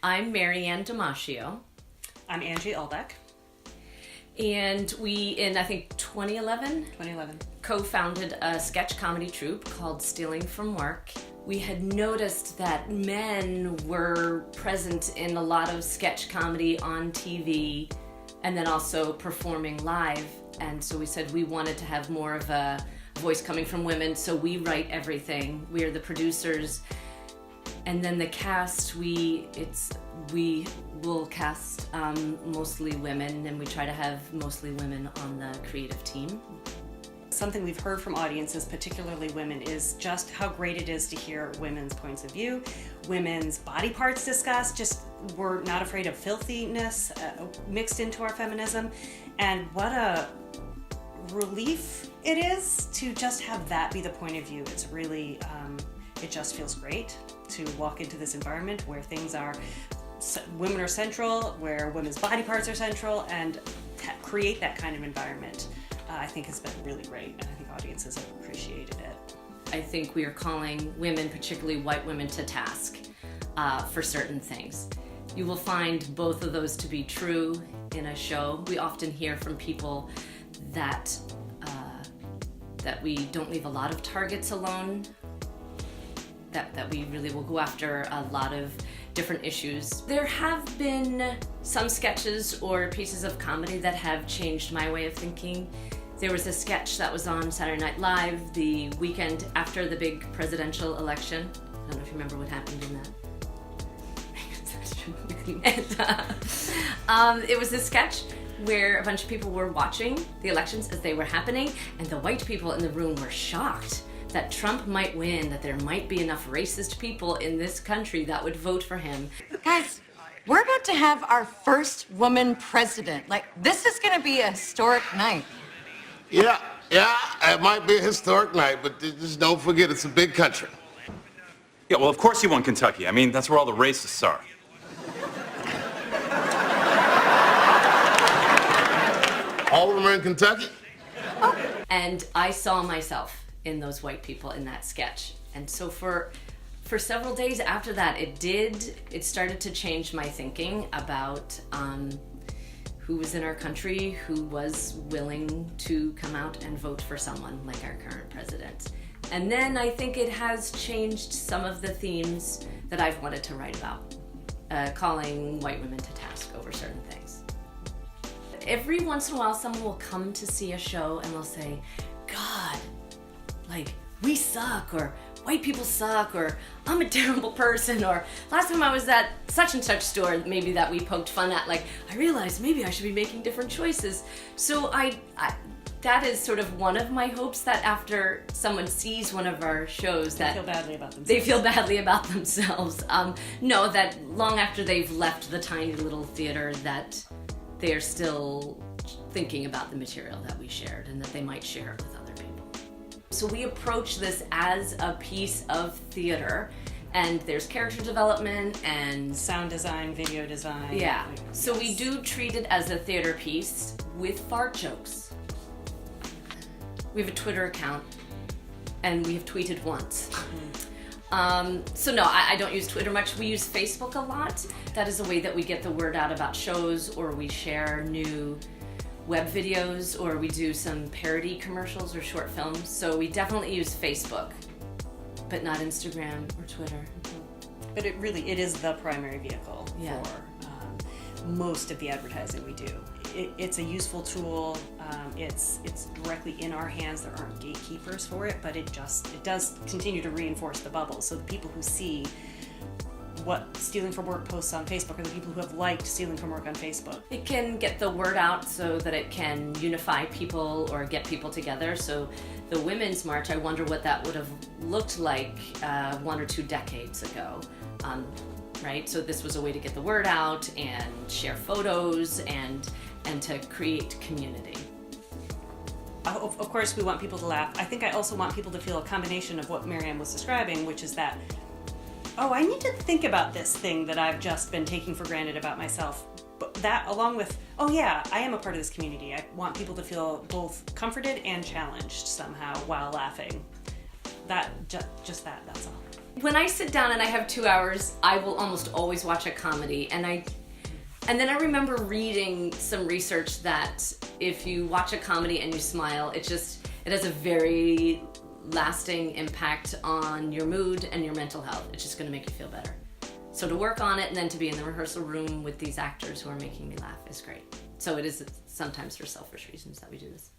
I'm Marianne Damasio. I'm Angie Ulbeck. And we, in I think 2011, co-founded a sketch comedy troupe called Stealing from Work. We had noticed that men were present in a lot of sketch comedy on TV and then also performing live. And so we said we wanted to have more of a voice coming from women, so we write everything. We are the producers. And then the cast, we will cast mostly women, and we try to have mostly women on the creative team. Something we've heard from audiences, particularly women, is just how great it is to hear women's points of view, women's body parts discussed. Just we're not afraid of filthiness mixed into our feminism, and what a relief it is to just have that be the point of view. It's really, it just feels great to walk into this environment where things are, women are central, where women's body parts are central, and create that kind of environment. I think has been really great, and I think audiences have appreciated it. I think we are calling women, particularly white women, to task for certain things. You will find both of those to be true in a show. We often hear from people that that we don't leave a lot of targets alone, that we really will go after a lot of different issues. There have been some sketches or pieces of comedy that have changed my way of thinking. There was a sketch that was on Saturday Night Live the weekend after the big presidential election. I don't know if you remember what happened in that. And, it was a sketch where a bunch of people were watching the elections as they were happening, and the white people in the room were shocked that Trump might win, that there might be enough racist people in this country that would vote for him. Guys, we're about to have our first woman president. Like, this is gonna be a historic night. Yeah, it might be a historic night, but just don't forget it's a big country. Yeah, well, of course you won Kentucky. I mean, that's where all the racists are. All of them are in Kentucky? And I saw myself in those white people in that sketch. And so for several days after that, it started to change my thinking about who was in our country who was willing to come out and vote for someone like our current president. And then I think it has changed some of the themes that I've wanted to write about, calling white women to task over certain things. Every once in a while, someone will come to see a show and they'll say, God, like, we suck, or white people suck, or I'm a terrible person, or last time I was at such and such store, maybe that we poked fun at, like, I realized maybe I should be making different choices. So that is sort of one of my hopes, that after someone sees one of our shows They feel badly about themselves. They feel badly about themselves. No, that long after they've left the tiny little theater, that they're still thinking about the material that we shared and that they might share it with other people. So we approach this as a piece of theater, and there's character development and sound design, video design. Yeah, so we do treat it as a theater piece with fart jokes. We have a Twitter account, and we have tweeted once. So no, I don't use Twitter much. We use Facebook a lot. That is a way that we get the word out about shows, or we share new web videos, or we do some parody commercials or short films. So we definitely use Facebook, but not Instagram or Twitter. But it is the primary vehicle Yeah. for most of the advertising we do. It's a useful tool. It's directly in our hands. There aren't gatekeepers for it, but it does continue to reinforce the bubble. So the people who see what Stealing from Work posts on Facebook are the people who have liked Stealing from Work on Facebook. It can get the word out so that it can unify people or get people together. So the Women's March, I wonder what that would have looked like 1 or 2 decades ago. Right? So this was a way to get the word out and share photos and to create community. Of course, we want people to laugh. I think I also want people to feel a combination of what Marianne was describing, which is that, oh, I need to think about this thing that I've just been taking for granted about myself. But that, along with, oh yeah, I am a part of this community. I want people to feel both comforted and challenged somehow while laughing. Just that, that's all. When I sit down and I have 2 hours, I will almost always watch a comedy, and then I remember reading some research that if you watch a comedy and you smile, it has a very lasting impact on your mood and your mental health. It's just gonna make you feel better. So to work on it and then to be in the rehearsal room with these actors who are making me laugh is great. So it is sometimes for selfish reasons that we do this.